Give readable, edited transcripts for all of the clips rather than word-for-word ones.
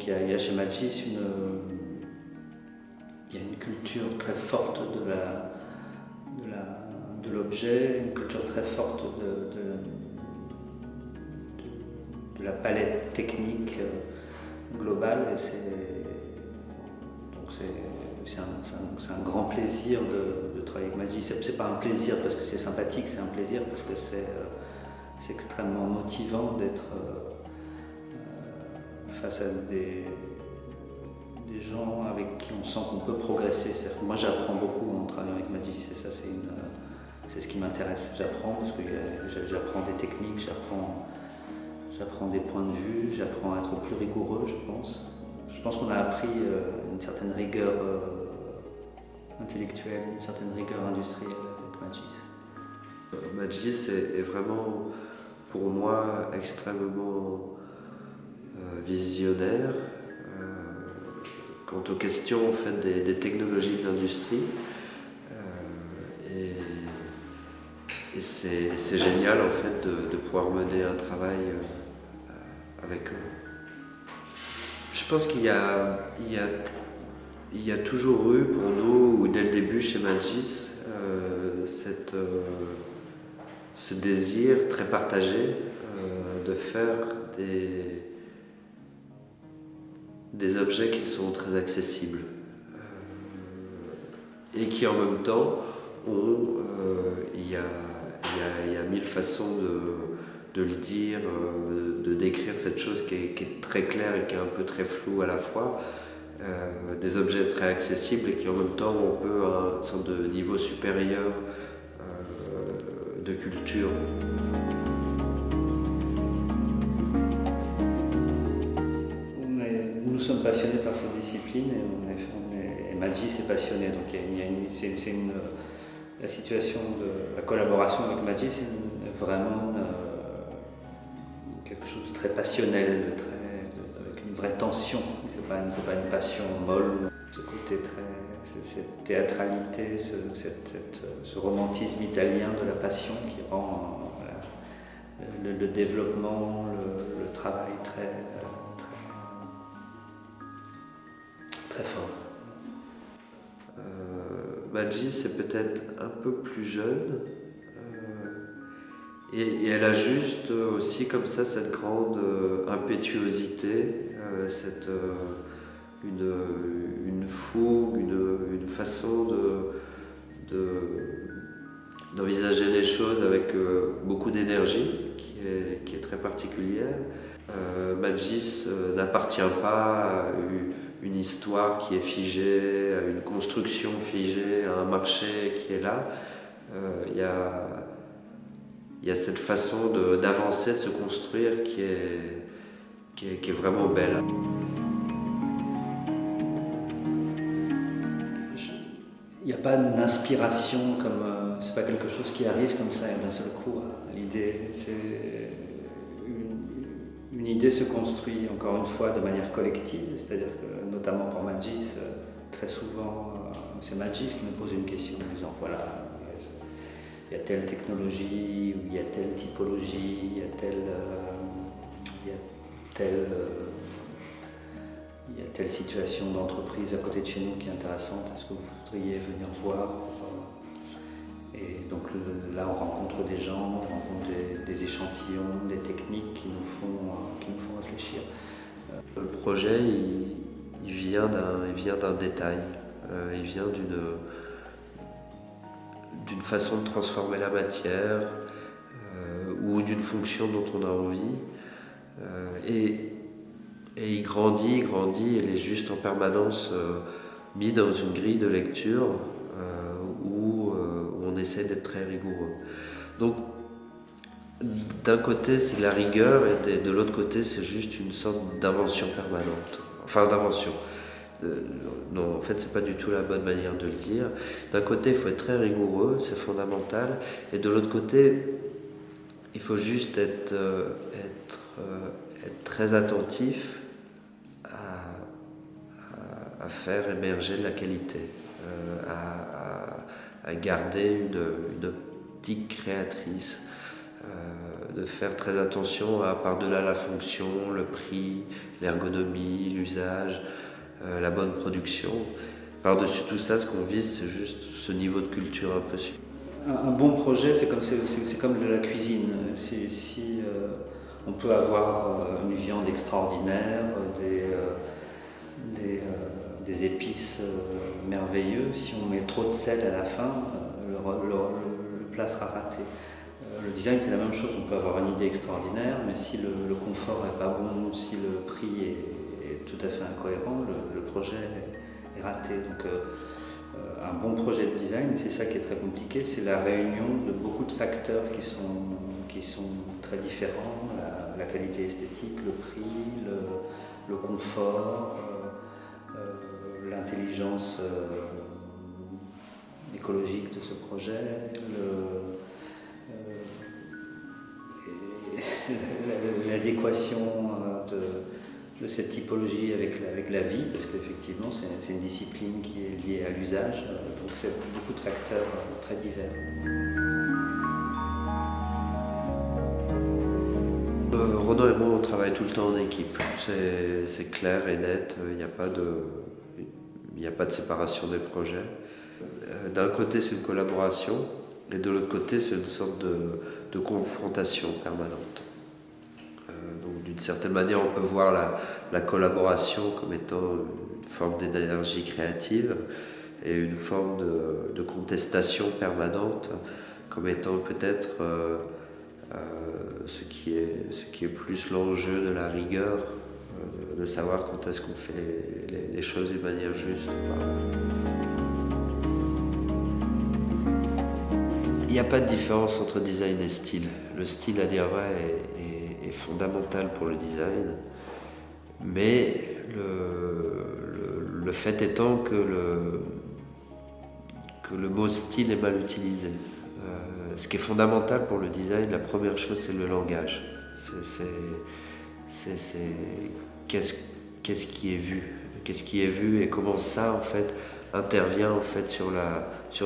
donc il y a chez Magis il y a une culture très forte de l'objet, une culture très forte de la palette technique globale. Et c'est un grand plaisir de travailler avec Magis. C'est pas un plaisir parce que c'est sympathique, c'est un plaisir parce que c'est extrêmement motivant d'être face à des gens avec qui on sent qu'on peut progresser. Moi j'apprends beaucoup en travaillant avec Magis, et ça c'est ce qui m'intéresse. J'apprends parce que j'apprends des techniques, j'apprends des points de vue, j'apprends à être plus rigoureux, je pense. Je pense qu'on a appris une certaine rigueur intellectuelle, une certaine rigueur industrielle avec Magis. Magis est vraiment, pour moi, extrêmement visionnaire quant aux questions en fait, des technologies de l'industrie. Et c'est génial en fait, de pouvoir mener un travail avec eux. Je pense qu'il y a toujours eu pour nous, dès le début chez Magis, ce désir très partagé de faire des objets qui sont très accessibles et qui en même temps ont, il y a mille façons de le dire, de décrire cette chose qui est très claire et qui est un peu très floue à la fois. Des objets très accessibles et qui en même temps ont un peu une sorte de niveau supérieur de culture. Nous sommes passionnés par cette discipline et Magis est passionné. Donc la situation de la collaboration avec Magis, c'est vraiment quelque chose de très passionnel, avec une vraie tension. C'est pas une passion molle. Ce côté cette théâtralité, ce romantisme italien de la passion qui rend le développement, le travail très fort. Magis est peut-être un peu plus jeune et elle a juste aussi comme ça cette grande impétuosité, une fougue, une façon d'envisager les choses avec beaucoup d'énergie qui est très particulière. Magis n'appartient pas à une histoire qui est figée, à une construction figée, à un marché qui est là. Il y a cette façon d'avancer, de se construire qui est vraiment belle. Il n'y a pas d'inspiration, c'est pas quelque chose qui arrive comme ça d'un seul coup. L'idée, une idée se construit encore une fois de manière collective, c'est-à-dire que notamment pour Magis, très souvent c'est Magis qui nous pose une question en disant voilà, il y a telle technologie, ou il y a telle typologie, il y a telle situation d'entreprise à côté de chez nous qui est intéressante, est-ce que vous voudriez venir voir? Et donc là on rencontre des gens, on rencontre des échantillons, des techniques qui nous font réfléchir. Le projet il vient d'un détail, il vient d'une façon de transformer la matière ou d'une fonction dont on a envie. Et il grandit, et il est juste en permanence mis dans une grille de lecture où on essaie d'être très rigoureux. Donc, d'un côté, c'est la rigueur, et de l'autre côté, c'est juste une sorte d'invention permanente. Enfin, d'invention. Non, en fait, c'est pas du tout la bonne manière de le dire. D'un côté, il faut être très rigoureux, c'est fondamental. Et de l'autre côté, il faut juste être très attentif à faire émerger de la qualité, à garder une optique créatrice de faire très attention à par-delà la fonction, le prix, l'ergonomie, l'usage, la bonne production. Par-dessus tout ça, ce qu'on vise, c'est juste ce niveau de culture un peu supérieur. Un bon projet, c'est comme de la cuisine. Si on peut avoir une viande extraordinaire, des épices merveilleuses, si on met trop de sel à la fin, le plat sera raté. Le design, c'est la même chose. On peut avoir une idée extraordinaire, mais si le confort n'est pas bon, si le prix est tout à fait incohérent, le projet est raté. Donc, un bon projet de design, et c'est ça qui est très compliqué, c'est la réunion de beaucoup de facteurs qui sont très différents, la qualité esthétique, le prix, le confort, l'intelligence écologique de ce projet, l'adéquation de cette typologie avec la vie, parce qu'effectivement c'est une discipline qui est liée à l'usage, donc c'est beaucoup de facteurs très divers. Ronan et moi, on travaille tout le temps en équipe, c'est clair et net, il n'y a pas de séparation des projets. D'un côté c'est une collaboration, et de l'autre côté c'est une sorte de confrontation permanente. Donc d'une certaine manière, on peut voir la collaboration comme étant une forme d'énergie créative et une forme de contestation permanente comme étant peut-être ce qui est plus l'enjeu de la rigueur, de savoir quand est-ce qu'on fait les choses d'une manière juste ou pas. Il n'y a pas de différence entre design et style. Le style, à dire vrai, est fondamental pour le design, mais le fait étant que le mot style est mal utilisé. Ce qui est fondamental pour le design, la première chose, c'est le langage. C'est qu'est-ce qui est vu, et comment ça, en fait, intervient en fait sur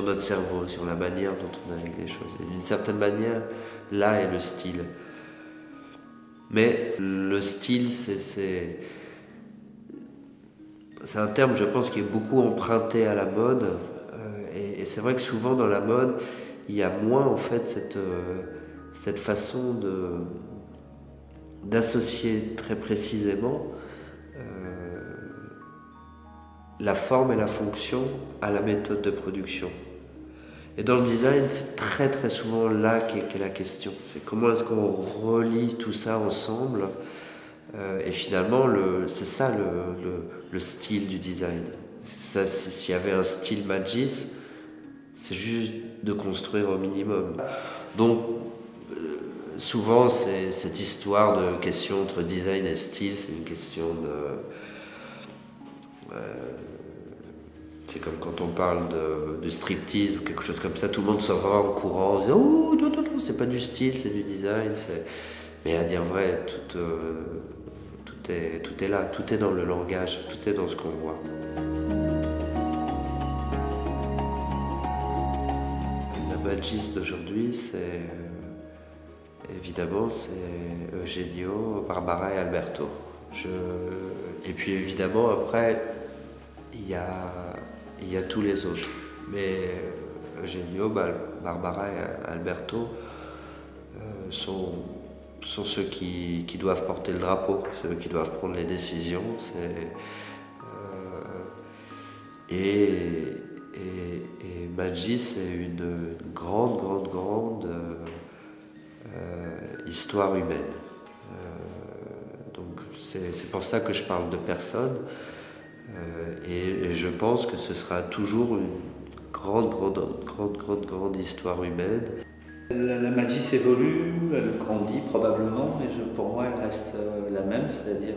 notre cerveau, sur la manière dont on navigue les choses. Et d'une certaine manière, là est le style. Mais le style, c'est un terme, je pense, qui est beaucoup emprunté à la mode. Et c'est vrai que souvent dans la mode, il y a moins en fait cette façon d'associer très précisément la forme et la fonction à la méthode de production. Et dans le design, c'est très très souvent là qu'est la question. C'est comment est-ce qu'on relie tout ça ensemble, et finalement, c'est ça le style du design. S'il y avait un style Magis, c'est juste de construire au minimum. Donc, souvent, c'est cette histoire de question entre design et style, c'est une question c'est comme quand on parle de striptease ou quelque chose comme ça, tout le monde s'en va en courant en disant « Oh non, non, non, c'est pas du style, c'est du design. » Mais à dire vrai, tout est là, tout est dans le langage, tout est dans ce qu'on voit. La Magis d'aujourd'hui, c'est évidemment Eugenio, Barbara et Alberto. Et puis évidemment après, il y a tous les autres. Mais Eugenio, Barbara et Alberto sont ceux qui doivent porter le drapeau, ceux qui doivent prendre les décisions. Et Magis, c'est une grande histoire humaine. Donc c'est pour ça que je parle de personnes. Et je pense que ce sera toujours une grande histoire humaine. La Magis évolue, elle grandit probablement, mais pour moi elle reste la même, c'est-à-dire,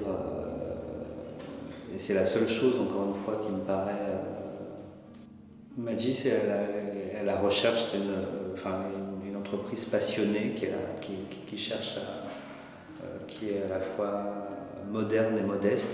et c'est la seule chose encore une fois qui me paraît, Magis est à la recherche d'une entreprise passionnée qui cherche qui est à la fois moderne et modeste.